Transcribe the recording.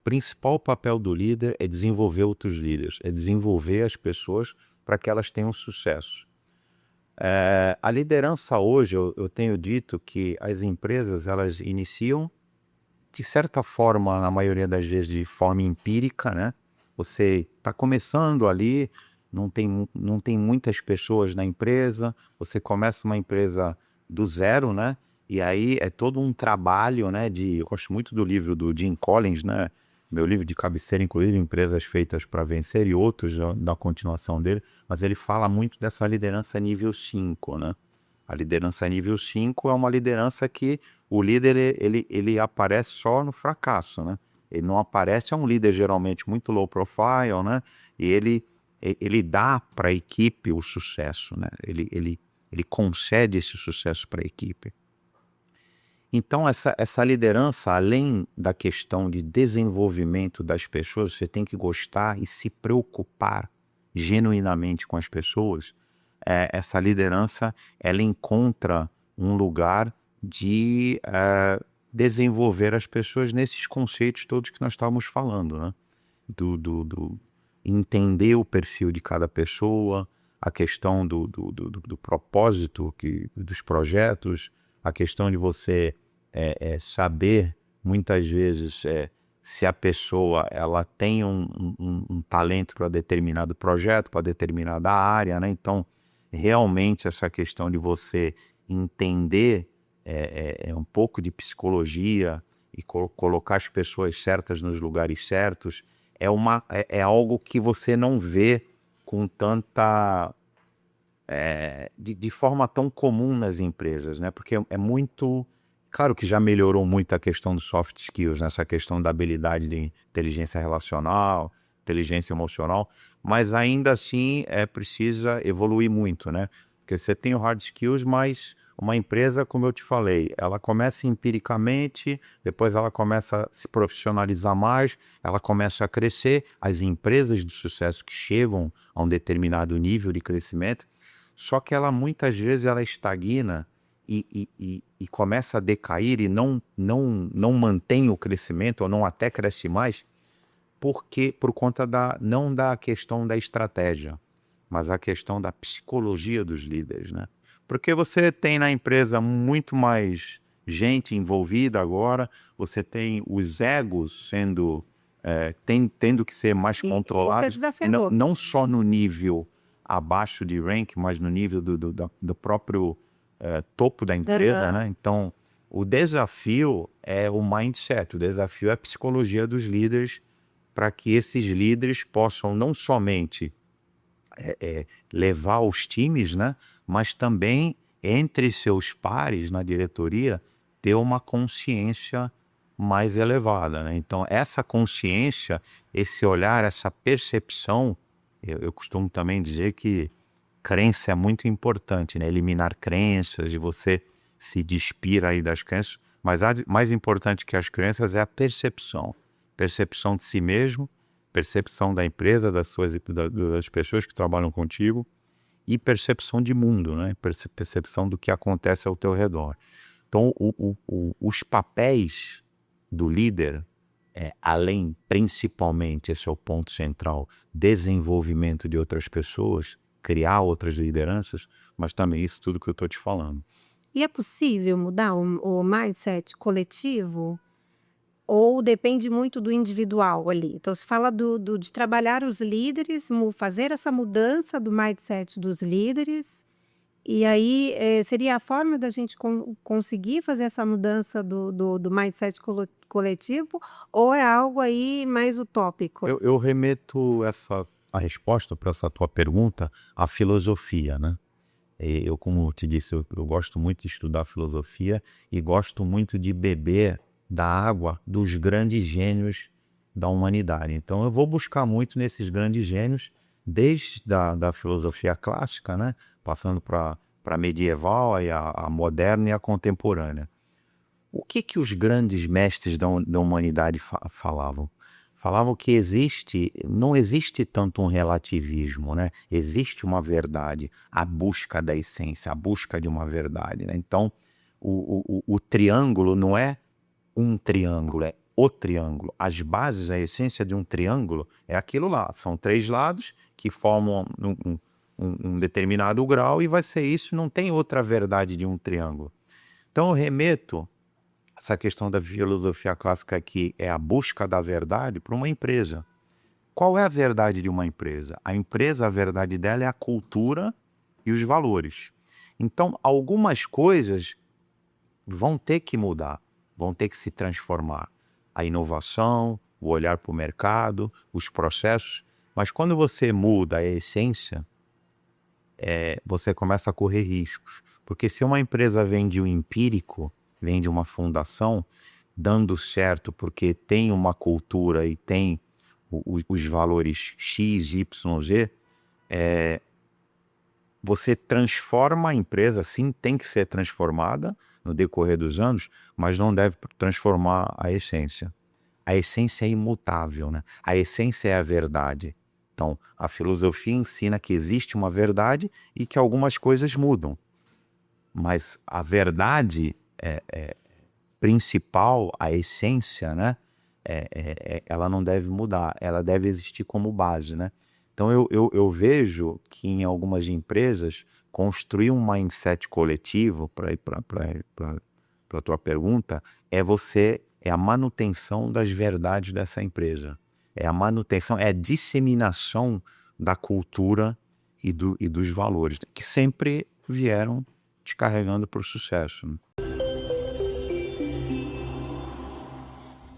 principal papel do líder é desenvolver outros líderes, é desenvolver as pessoas para que elas tenham sucesso. A liderança hoje, eu tenho dito que as empresas, elas iniciam, de certa forma, na maioria das vezes, de forma empírica, né? Você está começando ali, não tem muitas pessoas na empresa, você começa uma empresa do zero, né? E aí é todo um trabalho, né? Eu gosto muito do livro do Jim Collins, né? Meu livro de cabeceira, inclusive, Empresas Feitas para Vencer, e outros da continuação dele, mas ele fala muito dessa liderança nível 5, né? A liderança nível 5 é uma liderança que o líder ele aparece só no fracasso, né? Ele não aparece, é um líder geralmente muito low profile, né? E ele dá para a equipe o sucesso, né? Ele concede esse sucesso para a equipe. Então, essa liderança, além da questão de desenvolvimento das pessoas, você tem que gostar e se preocupar genuinamente com as pessoas. Essa liderança, ela encontra um lugar de desenvolver as pessoas nesses conceitos todos que nós estávamos falando, né? Do entender o perfil de cada pessoa, a questão do propósito dos projetos, a questão de você saber, muitas vezes, se a pessoa ela tem um talento para determinado projeto, para determinada área, né? Então, realmente, essa questão de você entender um pouco de psicologia e colocar as pessoas certas nos lugares certos, é algo que você não vê com tanta... de forma tão comum nas empresas, né? Porque é muito... Claro que já melhorou muito a questão dos soft skills, né? Essa questão da habilidade de inteligência relacional, inteligência emocional, mas ainda assim precisa evoluir muito, né? Porque você tem o hard skills, mas uma empresa, como eu te falei, ela começa empiricamente, depois ela começa a se profissionalizar mais, ela começa a crescer. As empresas de sucesso que chegam a um determinado nível de crescimento, só que ela muitas vezes ela estagna e começa a decair e não mantém o crescimento, ou não até cresce mais, porque por conta não da questão da estratégia, mas a questão da psicologia dos líderes, né? Porque você tem na empresa muito mais gente envolvida agora, você tem os egos tendo que ser mais Isso é controlados, desafiador. não só no nível abaixo de rank, mas no nível do próprio topo da empresa, né? Então, o desafio é o mindset, o desafio é a psicologia dos líderes, para que esses líderes possam não somente levar os times, né? Mas também entre seus pares na diretoria ter uma consciência mais elevada, né? Então, essa consciência, esse olhar, essa percepção, eu costumo também dizer que crença é muito importante, né? Eliminar crenças e você se despir aí das crenças, mas mais importante que as crenças é a percepção. Percepção de si mesmo, percepção da empresa, das pessoas que trabalham contigo, e percepção de mundo, né? Percepção do que acontece ao teu redor. Então, os papéis do líder, além, principalmente, esse é o ponto central, desenvolvimento de outras pessoas, criar outras lideranças, mas também isso tudo que eu estou te falando. E é possível mudar o mindset coletivo? Ou depende muito do individual ali? Então se fala de trabalhar os líderes, fazer essa mudança do mindset dos líderes, e aí, seria a forma da gente conseguir fazer essa mudança do mindset coletivo, ou é algo aí mais utópico? Eu remeto a resposta para essa tua pergunta à filosofia, né? Eu, como te disse, eu gosto muito de estudar filosofia e gosto muito de beber da água dos grandes gênios da humanidade. Então, eu vou buscar muito nesses grandes gênios, desde da filosofia clássica, né? Passando para a medieval, aí a moderna e a contemporânea. O que os grandes mestres da humanidade falavam? Falavam que não existe tanto um relativismo, né? Existe uma verdade, a busca da essência, a busca de uma verdade, né? Então, o triângulo não é um triângulo, é o triângulo. As bases, a essência de um triângulo é aquilo lá. São 3 lados que formam um determinado grau e vai ser isso, não tem outra verdade de um triângulo. Então eu remeto essa questão da filosofia clássica que é a busca da verdade para uma empresa. Qual é a verdade de uma empresa? A verdade dela é a cultura e os valores. Então, algumas coisas vão ter que mudar, vão ter que se transformar. A inovação, o olhar para o mercado, os processos. Mas quando você muda a essência, você começa a correr riscos. Porque se uma empresa vende o empírico, vende uma fundação, dando certo porque tem uma cultura e tem os valores X, Y, Z, você transforma a empresa, sim, tem que ser transformada no decorrer dos anos, mas não deve transformar a essência. A essência é imutável, né? A essência é a verdade. Então, a filosofia ensina que existe uma verdade e que algumas coisas mudam. Mas a verdade principal, a essência, né? Ela não deve mudar, ela deve existir como base, né? Então eu vejo que em algumas empresas construir um mindset coletivo, para ir para a tua pergunta, é a manutenção das verdades dessa empresa. É a manutenção, é a disseminação da cultura e dos valores, que sempre vieram te carregando para o sucesso, né?